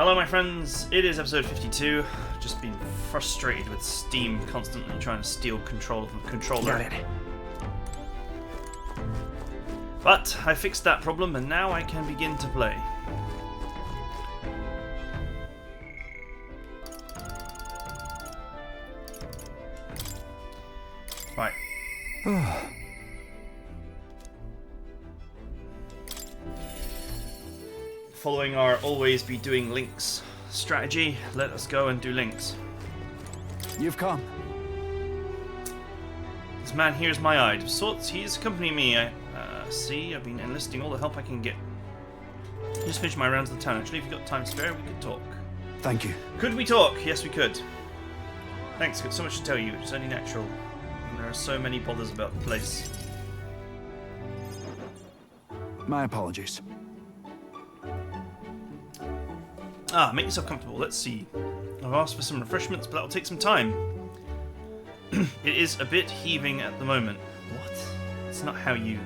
Hello my friends, it is episode 52. Just been frustrated with Steam constantly trying to steal control of the controller. Got it. But I fixed that problem and now I can begin to play. Right. Following our always be doing links strategy, let us go and do links. You've come. This man here is my guide of sorts. He's accompanying me. See, I've been enlisting all the help I can get. Just finished my rounds of the town. Actually, if you've got time spare, we could talk. Thank you. Could we talk? Yes, we could. Thanks, I've got so much to tell you. It's only natural. And there are so many bothers about the place. My apologies. Make yourself comfortable. Let's see. I've asked for some refreshments, but that'll take some time. It is a bit heaving at the moment. What? It's not how you...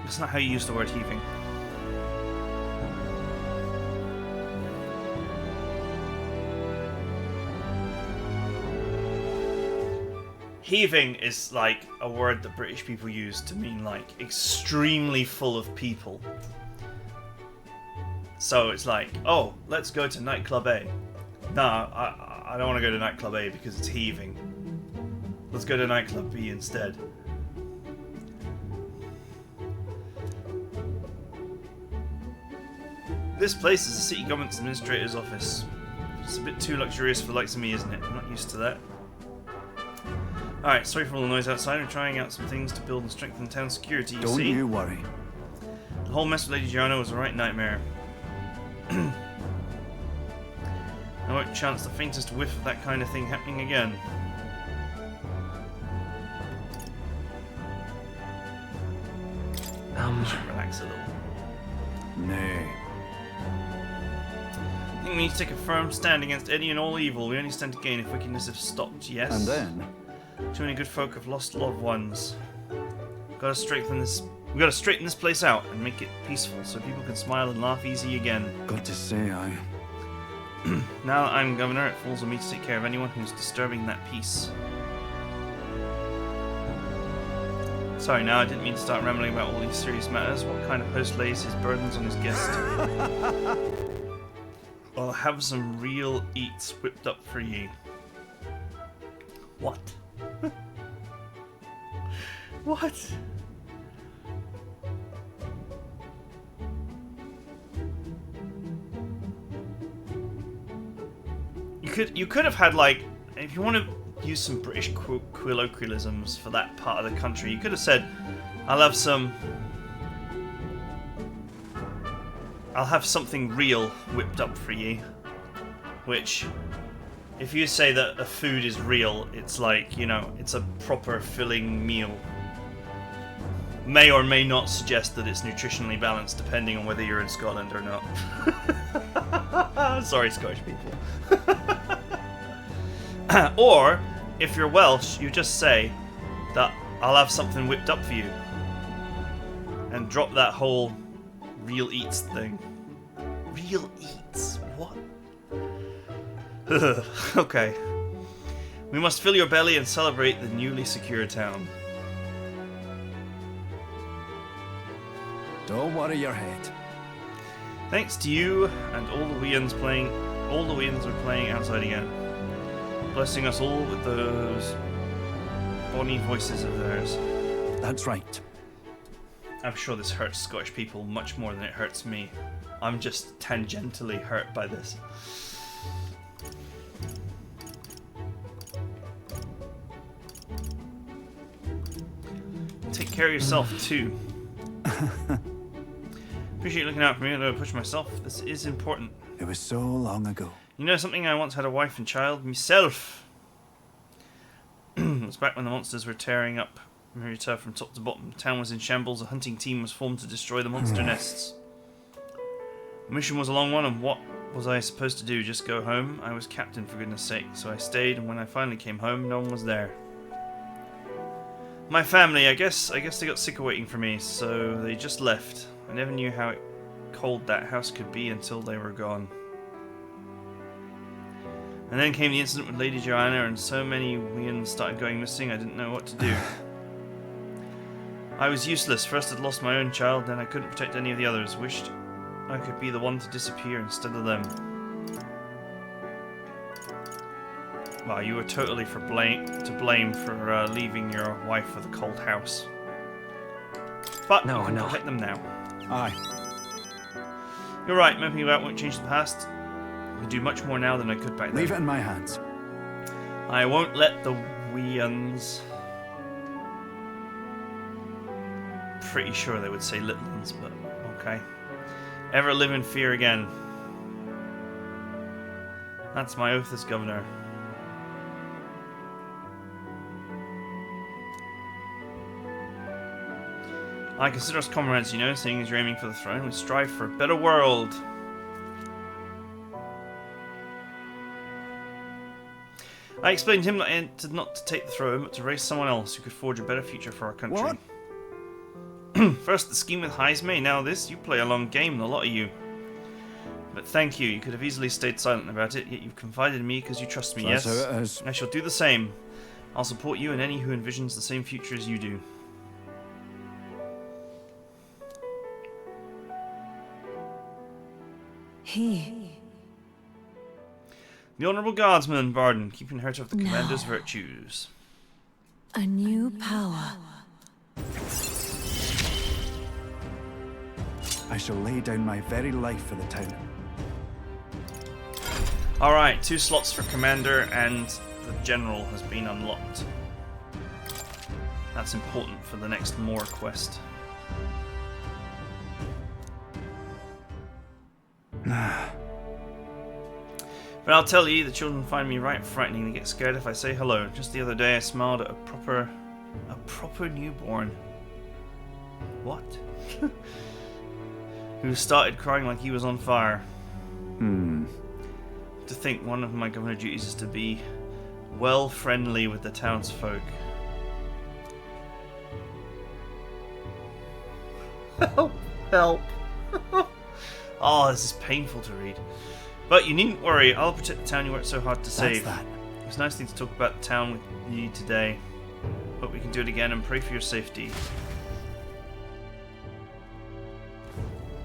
That's not how you use the word heaving. Heaving is like a word that British people use to mean like extremely full of people. So it's like, oh, let's go to nightclub A. No, I don't want to go to nightclub A because it's heaving. Let's go to nightclub B instead. This place is the city government's administrator's office. It's a bit too luxurious for the likes of me, isn't it? I'm not used to that. Alright, sorry for all the noise outside. We're trying out some things to build and strengthen town security, you see. Don't you worry. The whole mess with Lady Gianna was a right nightmare. I won't chance the faintest whiff of that kind of thing happening again. Should relax a little. Nay. I think we need to take a firm stand against any and all evil. We only stand to gain if wickedness is stopped, yes? And then? Too many good folk have lost loved ones. We gotta straighten this place out and make it peaceful so people can smile and laugh easy again. Got to say, Now that I'm governor, it falls on me to take care of anyone who's disturbing that peace. Sorry, now I didn't mean to start rambling about all these serious matters. What kind of host lays his burdens on his guest? I'll have some real eats whipped up for ye. What? What? You could have had, like, if you want to use some British colloquialisms for that part of the country, you could have said, I'll have something real whipped up for ye. Which, if you say that a food is real, it's like, you know, it's a proper filling meal. May or may not suggest that it's nutritionally balanced depending on whether you're in Scotland or not. Sorry, Scottish people. Or, if you're Welsh, you just say that I'll have something whipped up for you. And drop that whole real eats thing. Real eats? What? Okay. We must fill your belly and celebrate the newly secure town. don't worry your head. Thanks to you and all the Weans are playing outside again. Blessing us all with those bonny voices of theirs. That's right. I'm sure this hurts Scottish people much more than it hurts me. I'm just tangentially hurt by this. Take care of yourself too. Appreciate you looking out for me. I don't push myself. This is important. It was so long ago. You know something? I once had a wife and child myself. It was back when the monsters were tearing up Merita from top to bottom. The town was in shambles. A hunting team was formed to destroy the monster nests. The mission was a long one, and what was I supposed to do? Just go home? I was captain, for goodness sake. So I stayed, and when I finally came home, no one was there. My family, I guess they got sick of waiting for me, so they just left. I never knew how cold that house could be until they were gone. And then came the incident with Lady Joanna, and so many Wians started going missing I didn't know what to do. I was useless. First I'd lost my own child, then I couldn't protect any of the others. Wished I could be the one to disappear instead of them. Wow, you were totally to blame for leaving your wife with a cold house. But you can protect them now. Aye. You're right, moping about won't change the past. I can do much more now than I could back then. Leave it in my hands. I won't let the Weans. Pretty sure they would say little ones, but okay. Ever live in fear again. That's my oath as governor. I consider us comrades, you know, seeing as you're aiming for the throne. We strive for a better world. I explained to him that I intended not to take the throne, but to raise someone else who could forge a better future for our country. What? First the scheme with Heisme, now this. You play a long game, a lot of you. But thank you. You could have easily stayed silent about it, yet you've confided in me because you trust me, yes? So it is. I shall do the same. I'll support you and any who envisions the same future as you do. The Honourable Guardsman, Barden, keeping heart of the commander's virtues. A new power. I shall lay down my very life for the town. Alright, 2 slots for commander and the general has been unlocked. That's important for the next Moor quest. But I'll tell you, the children find me right frightening. They get scared if I say hello. Just the other day I smiled at a proper newborn. What? Who started crying like he was on fire. To think one of my governor duties is to be well friendly with the townsfolk. Help! Help! Oh, this is painful to read. But you needn't worry, I'll protect the town you worked so hard to save. That's that. It was nice thing to talk about the town with you today. Hope we can do it again and pray for your safety.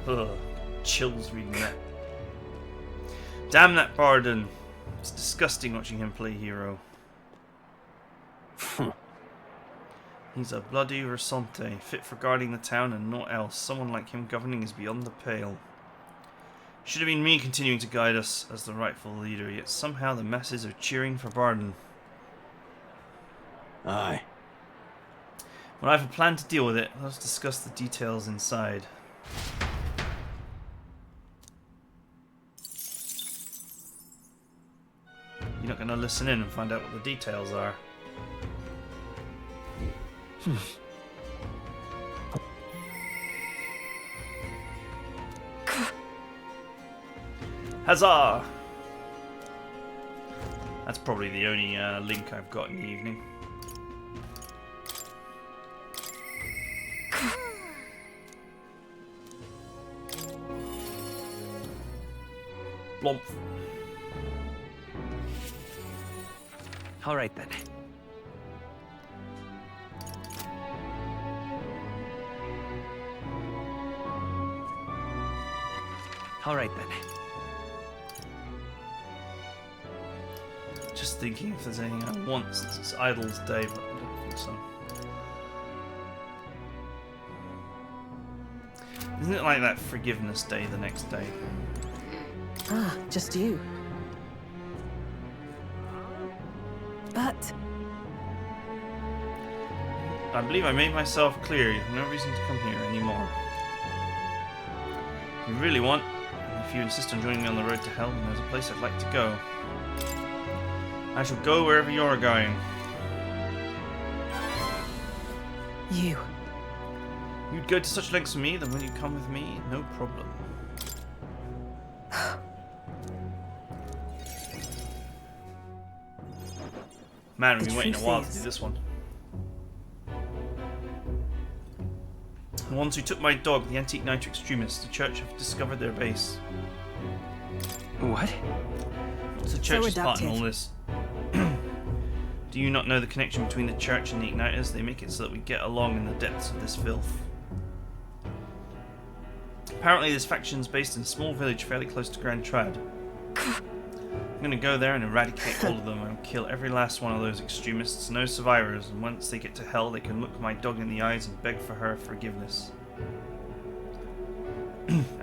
Ugh, chills reading that. Damn that Barden. It's disgusting watching him play hero. He's a bloody Resante, fit for guarding the town and naught else. Someone like him governing is beyond the pale. Should have been me continuing to guide us as the rightful leader, yet somehow the masses are cheering for Barden. Aye. Well, I have a plan to deal with it. Let's discuss the details inside. You're not going to listen in and find out what the details are. Huzzah! That's probably the only link I've got in the evening. Blomp. All right then. All right then. Just thinking if there's anything I want since it's Idle's Day, but I don't think so. Isn't it like that Forgiveness Day the next day? Ah, just you. But I believe I made myself clear. You have no reason to come here anymore. If you really want, if you insist on joining me on the road to hell, then there's a place I'd like to go. I shall go wherever you're going. you. You'd go to such lengths for me, then will you come with me? No problem. Man, we've been waiting a while to do this one. The ones who took my dog, the anti-igniter extremists, the church have discovered their base. What? What's the church's part in reductive. all this? Do you not know the connection between the church and the igniters? They make it so that we get along in the depths of this filth. Apparently this faction is based in a small village fairly close to Grand Trad. I'm gonna go there and eradicate all of them and kill every last one of those extremists. No survivors, and once they get to hell they can look my dog in the eyes and beg for her forgiveness.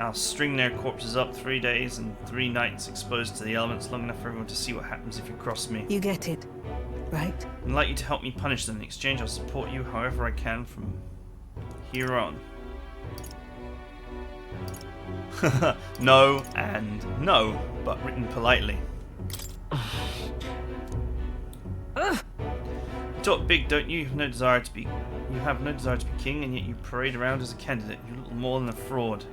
I'll string their corpses up 3 days and 3 nights exposed to the elements long enough for everyone to see what happens if you cross me. You get it, right? I'd like you to help me punish them. In exchange I'll support you however I can from here on. No and no, but written politely. You talk big, don't you? You have no desire to be king, and yet you parade around as a candidate. You're little more than a fraud.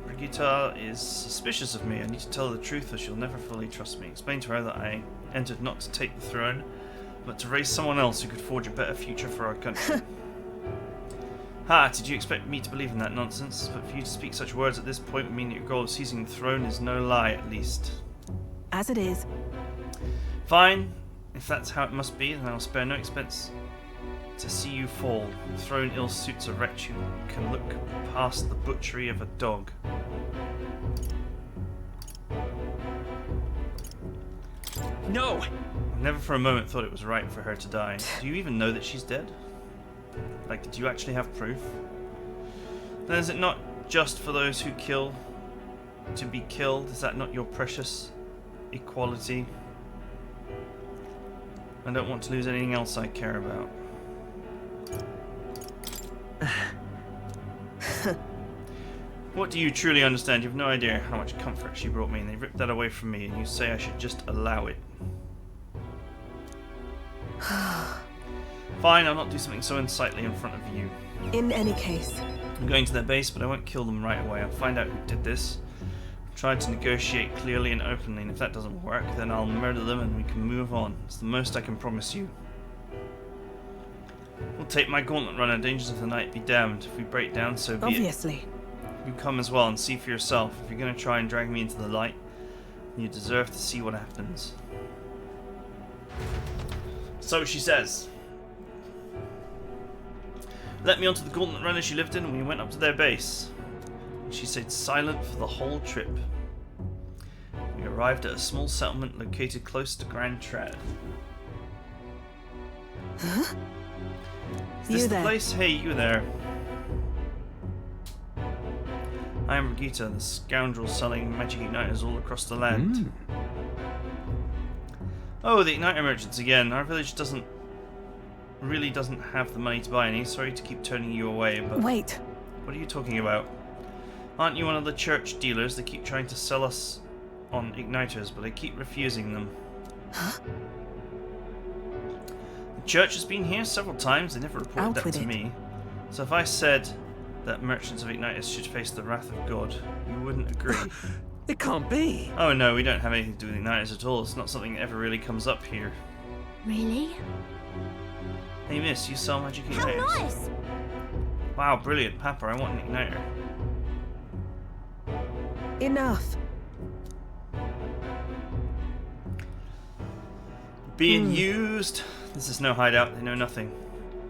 Brigitte is suspicious of me. I need to tell her the truth, or she'll never fully trust me. Explain to her that I entered not to take the throne, but to raise someone else who could forge a better future for our country. Ha! Did you expect me to believe in that nonsense? But for you to speak such words at this point would mean that your goal of seizing the throne is no lie, at least. As it is. Fine. If that's how it must be, then I'll spare no expense to see you fall. The throne ill suits a wretch who can look past the butchery of a dog. No! I never for a moment thought it was right for her to die. Do you even know that she's dead? Like, did you actually have proof? Then is it not just for those who kill to be killed? Is that not your precious equality? I don't want to lose anything else I care about. What do you truly understand? You have no idea how much comfort she brought me, and they ripped that away from me, and you say I should just allow it. Fine, I'll not do something so unsightly in front of you. In any case. I'm going to their base, but I won't kill them right away. I'll find out who did this. Try to negotiate clearly and openly, and if that doesn't work, then I'll murder them and we can move on. It's the most I can promise you. We'll take my gauntlet runner. Dangers of the night be damned. If we break down, so be it. Obviously. You come as well and see for yourself. If you're going to try and drag me into the light, you deserve to see what happens. So she says. Let me onto the gauntlet runner she lived in, and we went up to their base. She stayed silent for the whole trip. We arrived at a small settlement located close to Grand Trad. Huh? Is this You the there? place? Hey, you there. I am Brigitte, the scoundrel selling magic igniters all across the land. Oh, the igniter merchants again. Our village really doesn't have the money to buy any. Sorry to keep turning you away, but... Wait. What are you talking about? Aren't you one of the church dealers? They keep trying to sell us on igniters, but I keep refusing them. Huh? The church has been here several times. They never reported Out that with to it. me. So if I said that merchants of igniters should face the wrath of God, you wouldn't agree. It can't be. Oh no, we don't have anything to do with igniters at all. It's not something that ever really comes up here. Really? Hey miss, you sell magic How igniters? nice! Wow, brilliant. Papa, I want an igniter. Enough. Being used? This is no hideout. They know nothing.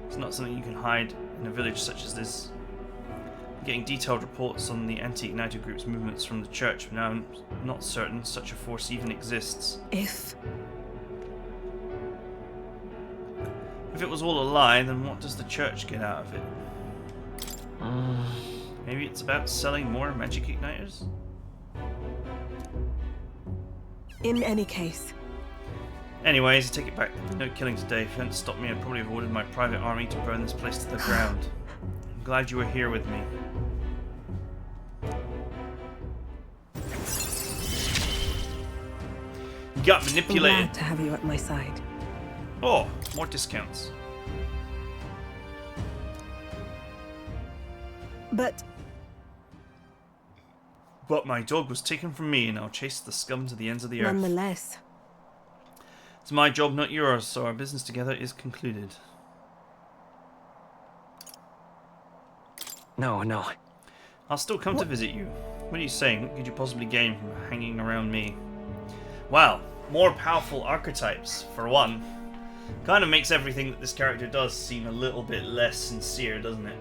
It's not something you can hide in a village such as this. I'm getting detailed reports on the anti-igniter group's movements from the church, but now I'm not certain such a force even exists. If If it was all a lie, then what does the church get out of it? Maybe it's about selling more magic igniters? in any case. Anyways, I take it back. No killing today. If you hadn't stopped me, I'd probably have ordered my private army to burn this place to the ground. I'm glad you were here with me. You got I'm manipulated. glad to have you at my side. Oh, more discounts. But But my dog was taken from me, and I'll chase the scum to the ends of the earth. nonetheless, It's my job, not yours, so our business together is concluded. No, no. I'll still come to visit you. What are you saying? What could you possibly gain from hanging around me? Wow, more powerful archetypes, for one. Kind of makes everything that this character does seem a little bit less sincere, doesn't it?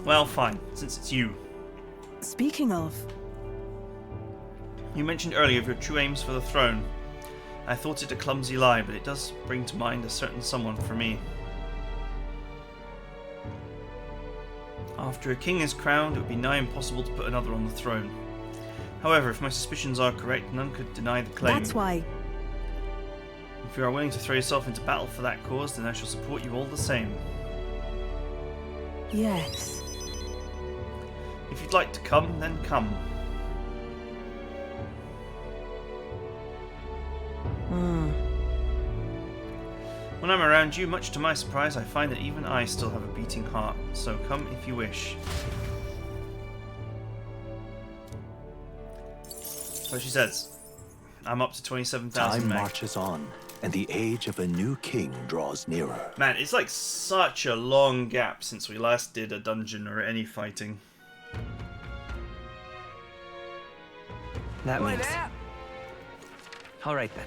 Well, fine, since it's you. Speaking of, You mentioned earlier of your true aims for the throne. I thought it a clumsy lie, but it does bring to mind a certain someone for me. After a king is crowned, it would be nigh impossible to put another on the throne. However, if my suspicions are correct, none could deny the claim. that's why. If you are willing to throw yourself into battle for that cause, then I shall support you all the same. Yes. If you'd like to come, then come. When I'm around you, much to my surprise, I find that even I still have a beating heart. So come if you wish. So she says, I'm up to 27,000 Time meg. marches on, and the age of a new king draws nearer. Man, it's like such a long gap since we last did a dungeon or any fighting. That means... Alright then.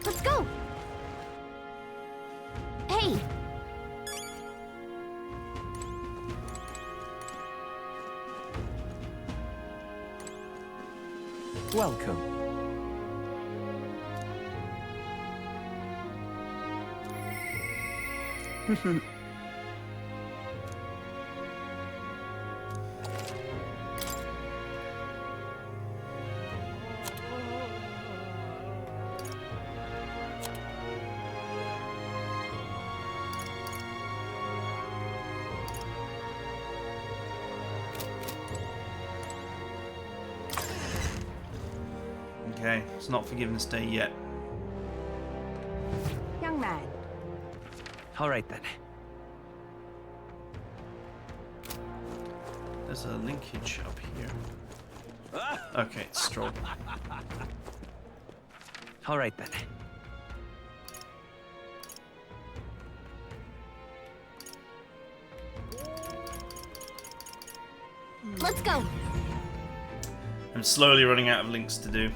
Let's go! Hey! Welcome. Okay, it's not Forgiveness Day yet. Young man. Alright then. There's a linkage up here. Okay, it's Stroll. Alright then. Let's go! I'm slowly running out of links to do.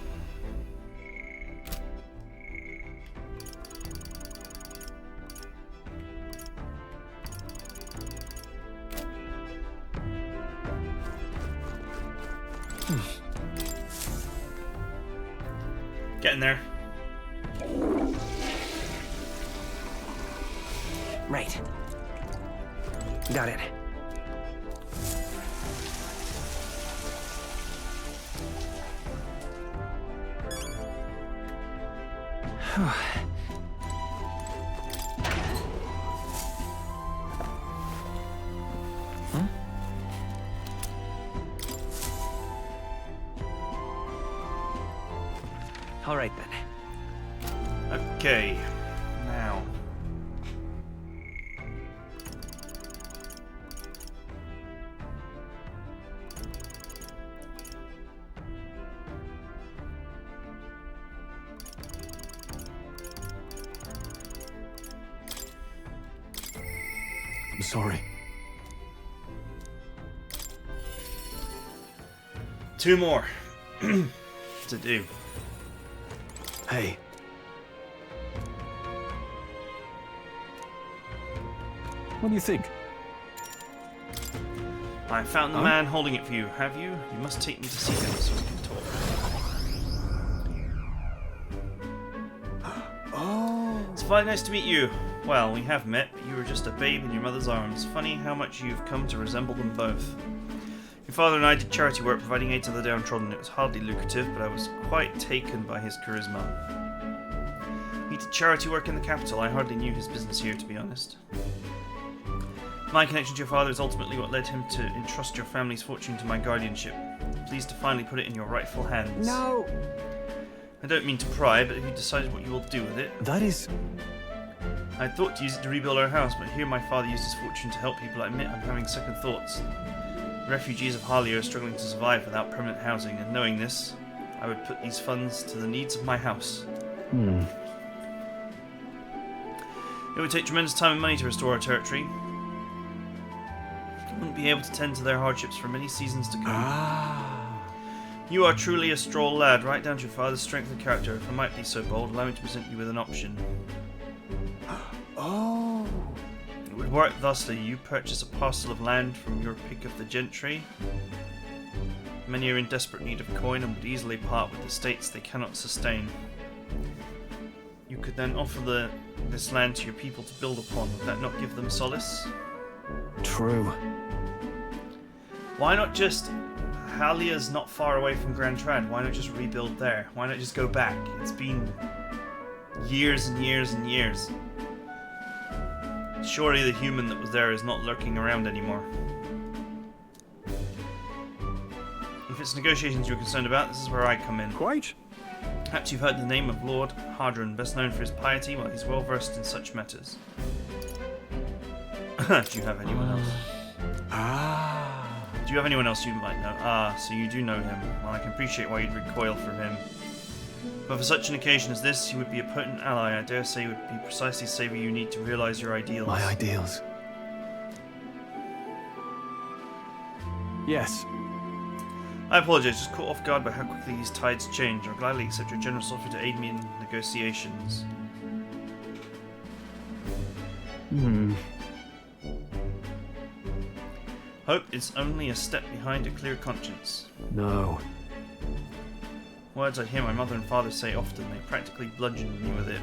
Getting there. Right. Got it. All right then. Okay, now. I'm sorry. Two more to do. Hey, what do you think? I found the man holding it for you. Have you? You must take me to see him so we can talk. Oh. It's very nice to meet you. Well, we have met, but you were just a babe in your mother's arms. Funny how much you've come to resemble them both. Your father and I did charity work providing aid to the downtrodden. It was hardly lucrative, but I was quite taken by his charisma. He did charity work in the capital. I hardly knew his business here, to be honest. My connection to your father is ultimately what led him to entrust your family's fortune to my guardianship. Pleased to finally put it in your rightful hands. No. I don't mean to pry, but have you decided what you will do with it? That is... I thought to use it to rebuild our house, but here my father used his fortune to help people. I admit I'm having second thoughts. Refugees of Harley are struggling to survive without permanent housing, and knowing this, I would put these funds to the needs of my house. It would take tremendous time and money to restore our territory. I wouldn't be able to tend to their hardships for many seasons to come. You are truly a stroll lad, right down to your father's strength of character. If I might be so bold, allow me to present you with an option. Oh. It would work thusly. You purchase a parcel of land from your pick of the gentry. Many are in desperate need of coin and would easily part with estates they cannot sustain. You could then offer this land to your people to build upon. Would that not give them solace? True. Why not just... Halia's not far away from Grand Trad. Why not just rebuild there? Why not just go back? It's been years and years and years. Surely the human that was there is not lurking around anymore. If it's negotiations you're concerned about, this is where I come in. Quite. Perhaps you've heard the name of Lord Hardran, best known for his piety, while he's well versed in such matters. Do you have anyone else? Do you have anyone else you might know? So you do know him. Well, I can appreciate why you'd recoil from him. But for such an occasion as this, he would be a potent ally. I dare say he would be precisely the savior you need to realize your ideals. My ideals. Yes. I apologize, just caught off guard by how quickly these tides change. I'll gladly accept your generous offer to aid me in negotiations. Hope is only a step behind a clear conscience. No. Words I hear my mother and father say often, they practically bludgeoned me with it.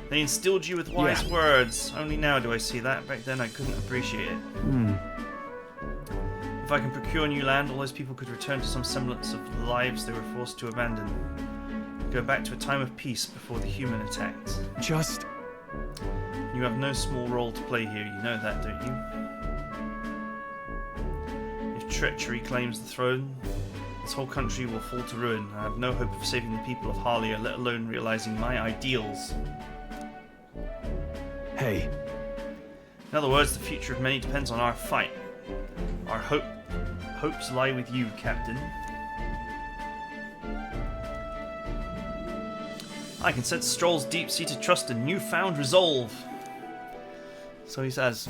They instilled you with wise words. Only now do I see that. Back then I couldn't appreciate it. If I can procure new land, all those people could return to some semblance of the lives they were forced to abandon. Go back to a time of peace before the human attacked. Just... You have no small role to play here, you know that, don't you? If treachery claims the throne, this whole country will fall to ruin. I have no hope of saving the people of Harlia, let alone realizing my ideals. Hey. In other words, the future of many depends on our fight. Our hopes lie with you, Captain. I can sense Stroll's deep-seated trust and newfound resolve. So he says.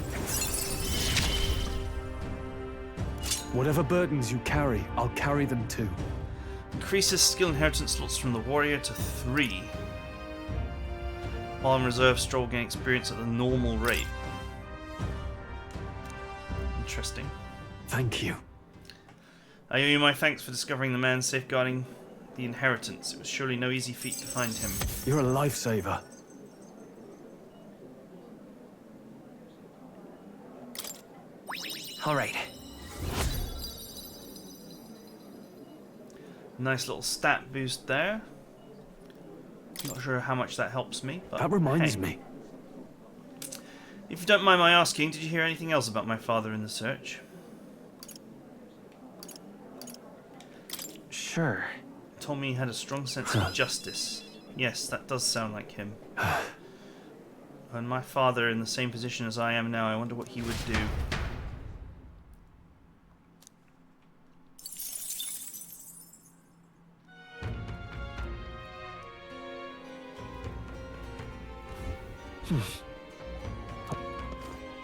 Whatever burdens you carry, I'll carry them too. Increases skill inheritance slots from the warrior to 3. While in reserve, Stroll gain experience at the normal rate. Interesting. Thank you. I owe you my thanks for discovering the man safeguarding the inheritance. It was surely no easy feat to find him. You're a lifesaver. All right. Nice little stat boost there. Not sure how much that helps me, but That reminds hey. me. If you don't mind my asking, did you hear anything else about my father in the search? Sure. Told me he had a strong sense of justice. Yes, that does sound like him. And my father in the same position as I am now, I wonder what he would do.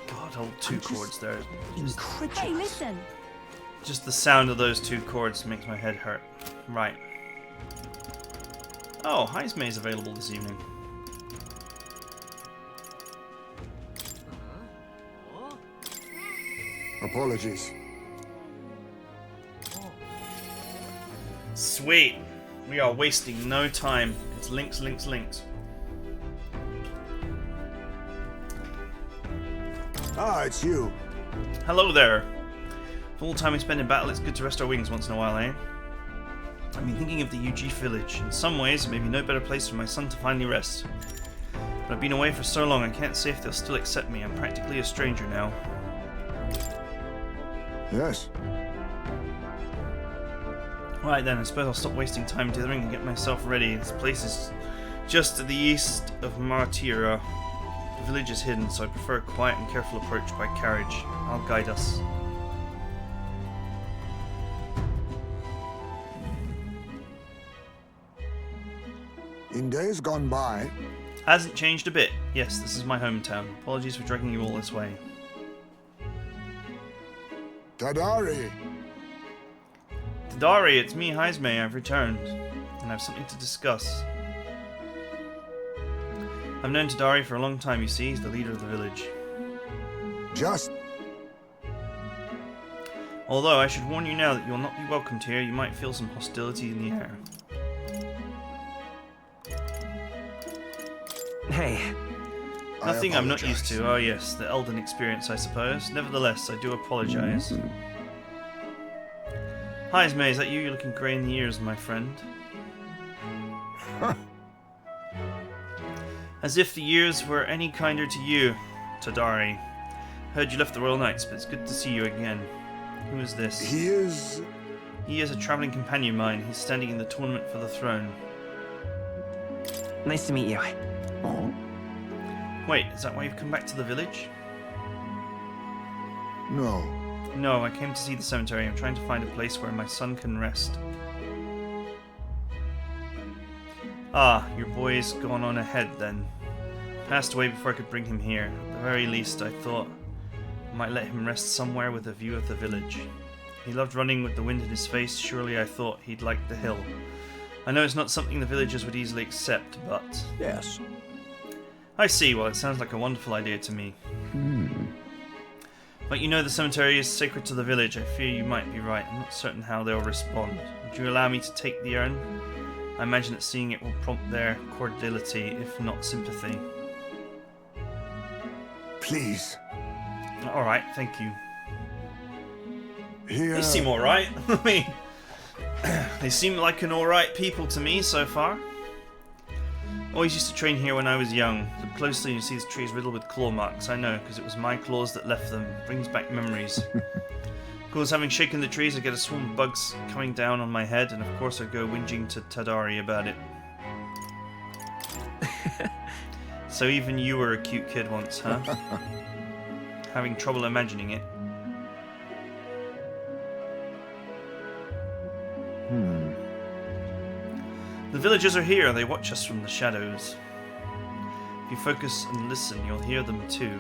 God, hold 2 chords there. Hey, listen. Just the sound of those 2 chords makes my head hurt. Right. Oh, Heismay is available this evening. Apologies. Sweet. We are wasting no time. It's links, links, links. Ah, it's you. Hello there. For all the time we spend in battle, it's good to rest our wings once in a while, eh? I've been thinking of the UG village. In some ways, it may be no better place for my son to finally rest. But I've been away for so long, I can't say if they'll still accept me. I'm practically a stranger now. Yes. Right then, I suppose I'll stop wasting time dithering and get myself ready. This place is Just to the east of Martira. The village is hidden, so I prefer a quiet and careful approach by carriage. I'll guide us. In days gone by, Hasn't changed a bit. Yes, this is my hometown. Apologies for dragging you all this way. Tadari, Tadari, it's me, Heisme. I've returned, and I have something to discuss. I've known Tadari for a long time, you see. He's the leader of the village. just Although, I should warn you now that you will not be welcomed here. You might feel some hostility in the air. Hey, Nothing I'm not used apologize. to. Oh yes, the Elden experience, I suppose. Nevertheless, I do apologize. Hi, Ismay, is that you? You're looking grey in the ears, my friend. As if the years were any kinder to you, Tadari. Heard you left the Royal Knights, but it's good to see you again. Who is this? he is. He is a travelling companion of mine. He's standing in the tournament for the throne. nice to meet you. Oh, Wait, is that why you've come back to the village? no. No, I came to see the cemetery. I'm trying to find a place where my son can rest. Ah, your boy's gone on ahead then. Passed away before I could bring him here. At the very least, I thought I might let him rest somewhere with a view of the village. He loved running with the wind in his face. Surely I thought he'd like the hill. I know it's not something the villagers would easily accept, but... Yes. I see. Well, it sounds like a wonderful idea to me. But you know the cemetery is sacred to the village. I fear you might be right. I'm not certain how they'll respond. Would you allow me to take the urn? I imagine that seeing it will prompt their cordiality, if not sympathy. Please. Alright, thank you. Here. They seem alright. I mean, they seem like an alright people to me so far. Always used to train here when I was young. Look closely and you see this tree is riddled with claw marks. I know, because it was my claws that left them. Brings back memories. Of course, having shaken the trees, I get a swarm of bugs coming down on my head, and of course I go whinging to Tadari about it. So even you were a cute kid once, huh? Having trouble imagining it. The villagers are here. They watch us from the shadows. If you focus and listen, you'll hear them too.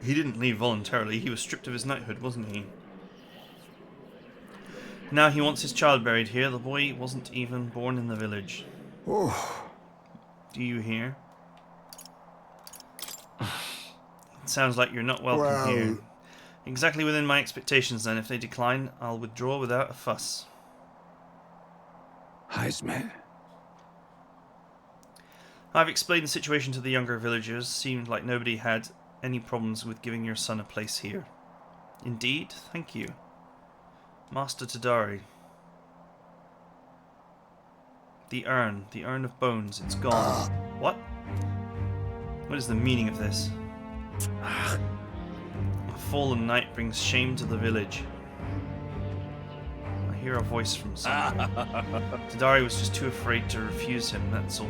He didn't leave voluntarily. He was stripped of his knighthood, wasn't he? Now he wants his child buried here. The boy wasn't even born in the village. Oh, Do you hear? It sounds like you're not welcome Well- here. Exactly within my expectations then. If they decline, I'll withdraw without a fuss. Heisme. I've explained the situation to the younger villagers. Seemed like nobody had any problems with giving your son a place here. Indeed? Thank you. Master Tadari. The urn of bones, it's gone. What? What is the meaning of this? A fallen knight brings shame to the village. I hear a voice from somewhere. Tadari was just too afraid to refuse him, that's all.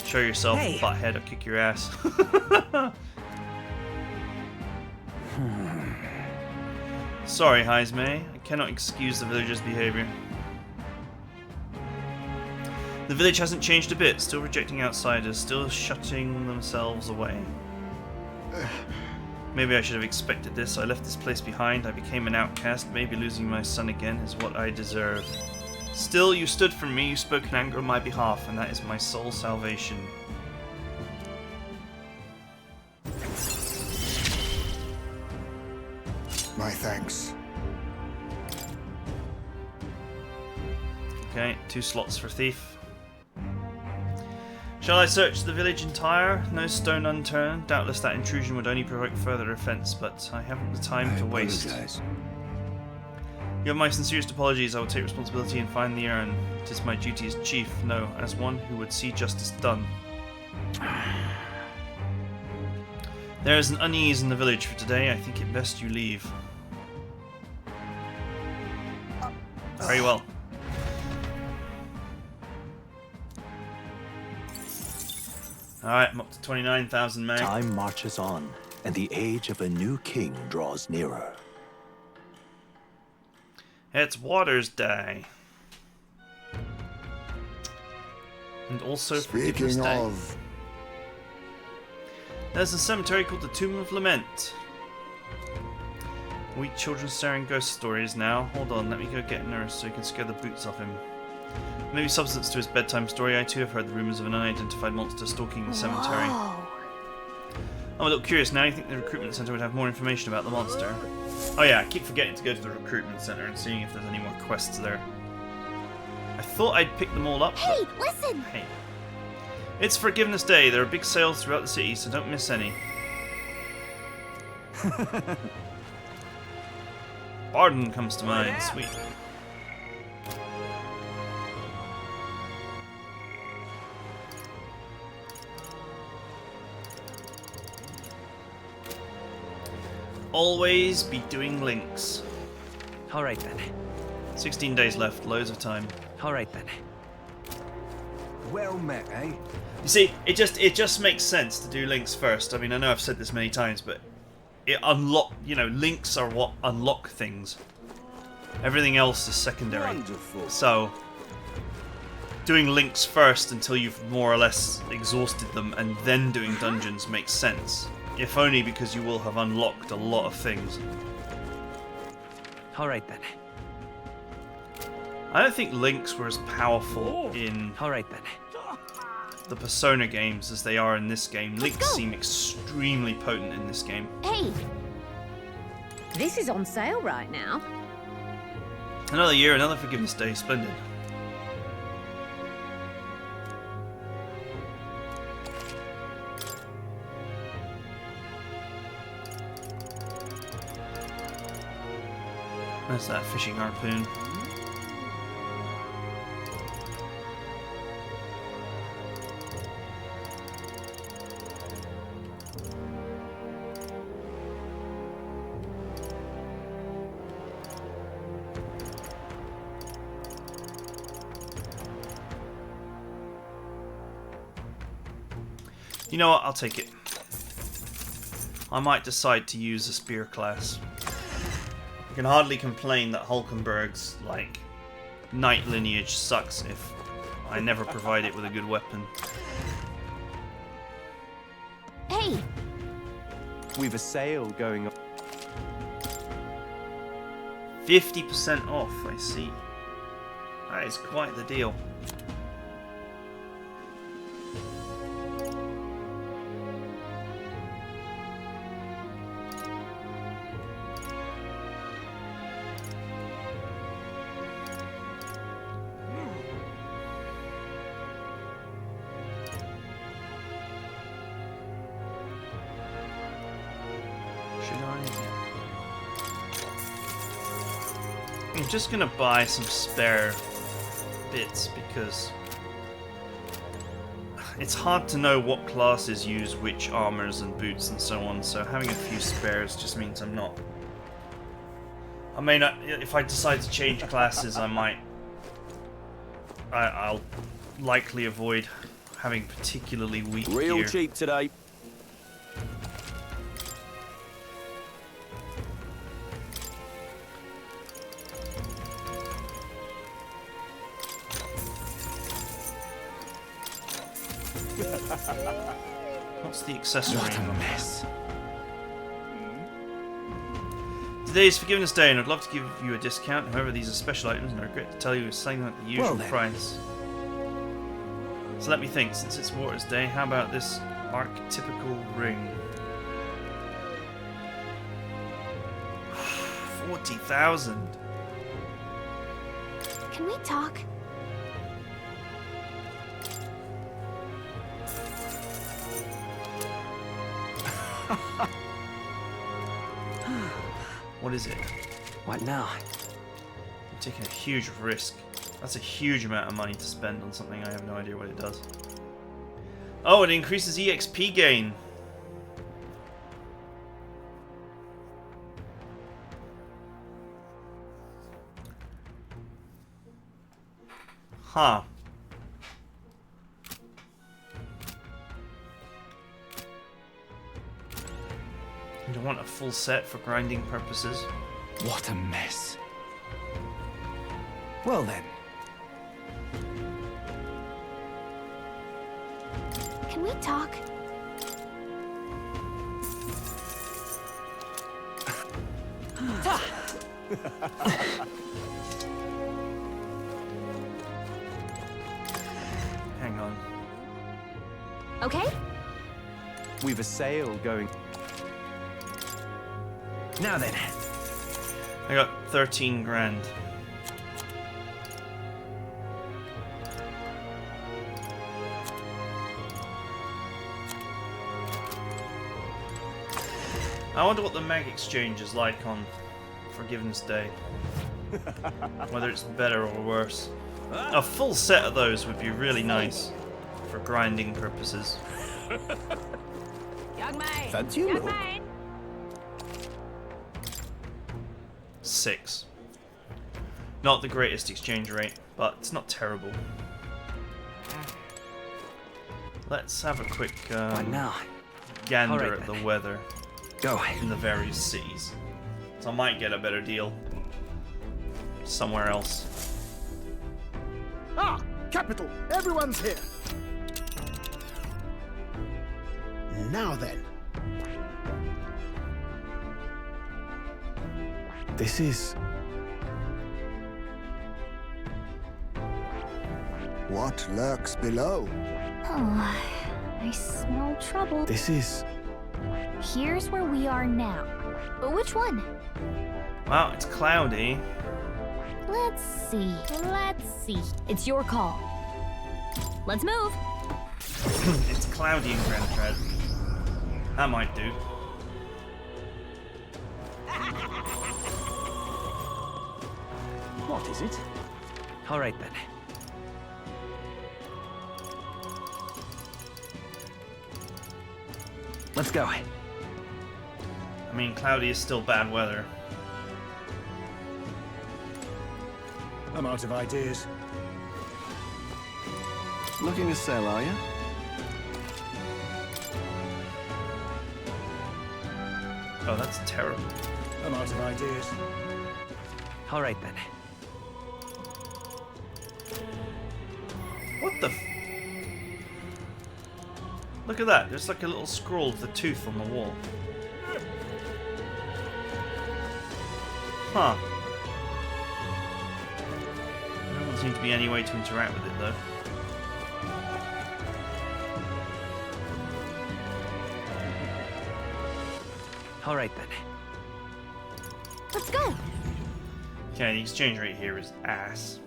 Show yourself, Hey. butthead, I'll kick your ass. Sorry, Heisme. I cannot excuse the villagers' behavior. The village hasn't changed a bit, still rejecting outsiders, still shutting themselves away. Maybe I should have expected this. I left this place behind, I became an outcast. Maybe losing my son again is what I deserve. Still, you stood for me, you spoke in anger on my behalf, and that is my sole salvation. my thanks. Okay, 2 slots for thief. Shall I search the village entire? No stone unturned. Doubtless that intrusion would only provoke further offence, but I haven't the time I to waste. apologize. You have my sincerest apologies. I will take responsibility and find the urn. It is my duty as chief, no, as one who would see justice done. There is an unease in the village for today. I think it best you leave. Very well. Alright, I'm up to 29,000, mate. Time marches on, and the age of a new king draws nearer. It's Water's Day. And also Forgiveness Speaking Day. of, There's a cemetery called the Tomb of Lament. Weak children staring ghost stories now. Hold on, let me go get a nurse so you can scare the boots off him. Maybe substance to his bedtime story. I too have heard the rumours of an unidentified monster stalking the cemetery. Whoa. I'm a little curious now. You think the recruitment centre would have more information about the monster? Oh yeah, I keep forgetting to go to the recruitment centre and seeing if there's any more quests there. I thought I'd pick them all up. Hey, listen! Hey. It's Forgiveness Day. There are big sales throughout the city, so don't miss any. Barden comes to mind. Sweet. Always be doing links. Alright then. 16 days left, loads of time. Alright then. Well met, eh? You see, it just makes sense to do links first. I mean, I know I've said this many times, but it links are what unlock things. Everything else is secondary. Wonderful. So, doing links first until you've more or less exhausted them, and then doing dungeons makes sense. If only because you will have unlocked a lot of things. Alright then. I don't think links were as powerful in Alright then. the Persona games as they are in this game. Links go. seem extremely potent in this game. Hey! This is on sale right now. Another year, another Forgiveness Day. Splendid. There's that fishing harpoon. You know what? I'll take it. I might decide to use a spear class. I can hardly complain that Hulkenberg's, like, knight lineage sucks if I never provide it with a good weapon. Hey! We've a sale going on. 50% off, I see. That is quite the deal. I'm just gonna buy some spare bits because it's hard to know what classes use which armors and boots and so on, so having a few spares just means I'm not... I may not... If I decide to change classes, I might... I'll likely avoid having particularly weak Real gear. cheap today. What's the accessory? What a mess. Today is Forgiveness Day, and I'd love to give you a discount. However, these are special items, and I regret to tell you it's selling them at the usual price. So let me think. Since it's Water's Day, how about this archetypical ring? 40,000. Can we talk? What is it? What now? I'm taking a huge risk. That's a huge amount of money to spend on something I have no idea what it does. Oh, it increases EXP gain. Huh. You don't want a full set for grinding purposes. What a mess. Well then. Can we talk? Hang on. Okay? We've a sale going. Now then. I got 13 grand. I wonder what the mag exchange is like on Forgiveness Day. Whether it's better or worse. A full set of those would be really nice for grinding purposes. Fantazio. 6. Not the greatest exchange rate, but it's not terrible. Let's have a quick What now? gander Alright at the then. weather Go. in the various cities. So I might get a better deal somewhere else. Ah, capital. Everyone's here. Now then. This is... What lurks below? Oh, I smell trouble. This is... Here's where we are now. Which one? Wow, it's cloudy. Let's see. It's your call. Let's move. It's cloudy in Grand Thread. That might do. What is it? All right then. Let's go. I mean, cloudy is still bad weather. I'm out of ideas. Looking to sell, are you? Oh, that's terrible. I'm out of ideas. All right then. What the f... Look at that, there's like a little scroll with a tooth on the wall. Huh. There doesn't seem to be any way to interact with it though. All right then. Let's go. Okay, the exchange rate here is ass.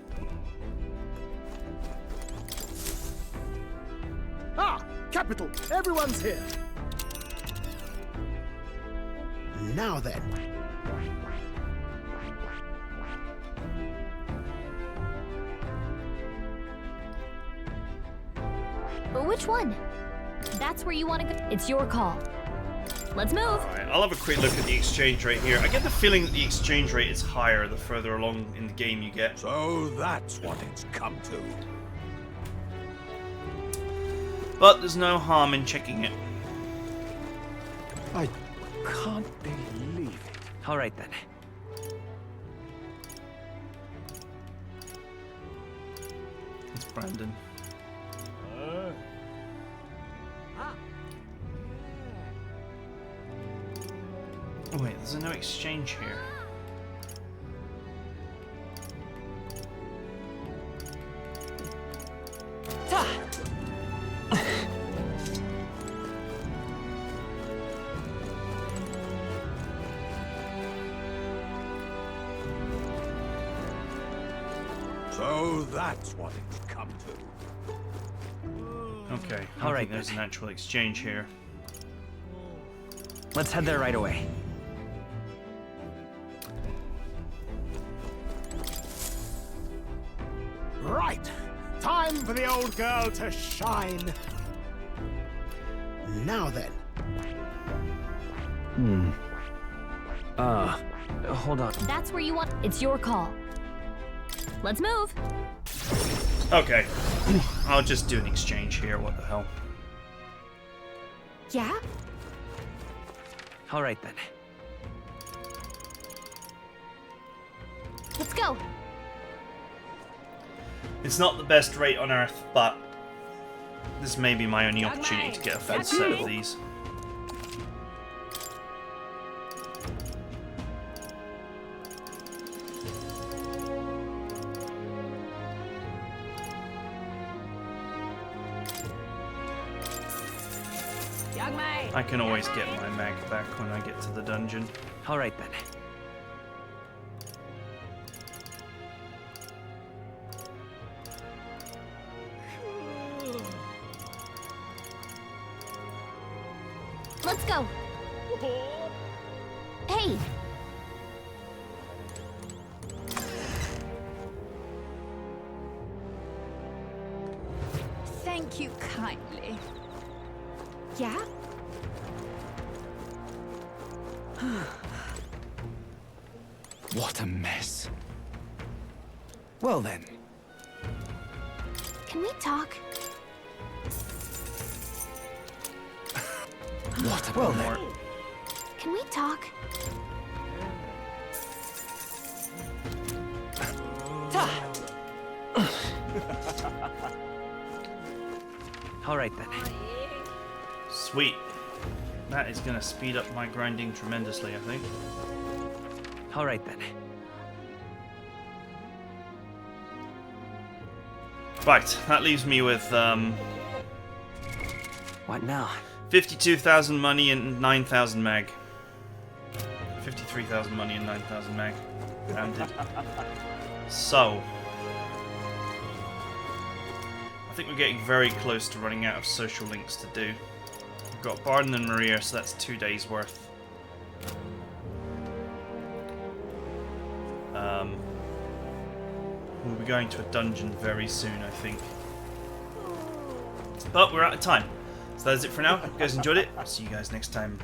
Ah, capital. Everyone's here. Now then. Which one? That's where you want to go. It's your call. Let's move. Alright, I'll have a quick look at the exchange rate here. I get the feeling that the exchange rate is higher the further along in the game you get. So that's what it's come to. But there's no harm in checking it. I can't believe it. All right then. It's Brandon. Oh wait, there's no exchange here. So that's what it's come to. Okay, I All don't right, think there's then. an actual exchange here. Let's head there right away. Right. Time for the old girl to shine. Now then. Hold on. That's where you want. It's your call. Let's move. Okay. I'll just do an exchange here, what the hell. Yeah? All right then. Let's go. It's not the best rate on Earth, but this may be my only opportunity to get a full set of these. I can always get my mag back when I get to the dungeon. All right then. Let's go. Hey. Thank you kindly. Yeah? What a mess. Well then. Can we talk? What a well then. Can we talk? All right then. Sweet. That is going to speed up my grinding tremendously, I think. All right then. Right, that leaves me with What now? 52,000 money and 9,000 mag. 53,000 money and 9,000 mag. Rounded. So, I think we're getting very close to running out of social links to do. We've got Barden and Maria, so that's 2 days worth. We'll be going to a dungeon very soon, I think. But we're out of time. So that's it for now. Hope you guys enjoyed it. See you guys next time.